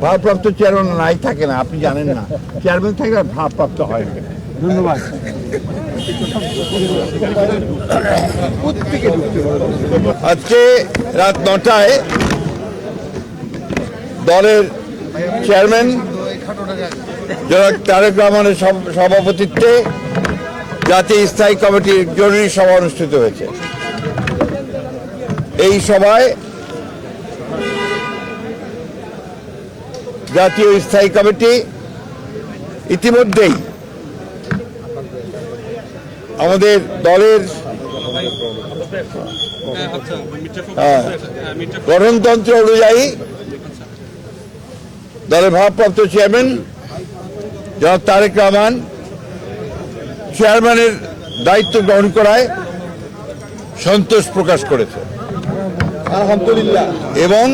ভারপ্রাপ্ত চেয়ারম্যান নাই থাকে না, আপনি জানেন না। চেয়ারম্যান থাকলে আর ভারপ্রাপ্ত হয় না। ধন্যবাদ। আজকে রাত 9টায় দলের চেয়ারম্যান জনাব তারেক রহমানের সভাপতিত্বে জাতীয় স্থায়ী কমিটির জরুরি সভা অনুষ্ঠিত হয়েছে। এই সভায় জাতীয় স্থায়ী কমিটি ইতিমধ্যেই আমাদের দলের গঠনতন্ত্র অনুযায়ী দলের ভারপ্রাপ্ত চেয়ারম্যান জনাব তারেক রহমান চেয়ারম্যানের দায়িত্ব গ্রহণ করায় সন্তোষ প্রকাশ করেছে আলহামদুলিল্লাহ, এবং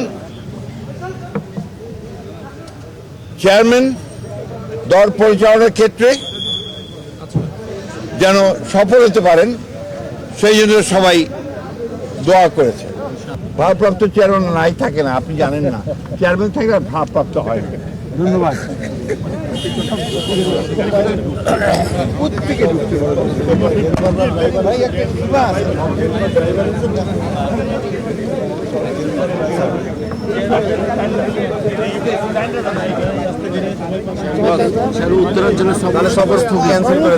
চেয়ারম্যান দল পরিচালনার ক্ষেত্রে যেন সফল হতে পারেন সেই জন্য সবাই দোয়া করেছে। ভারপ্রাপ্ত চেয়ারম্যান নাই থাকে না, আপনি জানেন না। চেয়ারম্যান থাকলে আর ভারপ্রাপ্ত হয় না। ধন্যবাদ। উত্তরের জন্য সফর ক্যান্সেল করে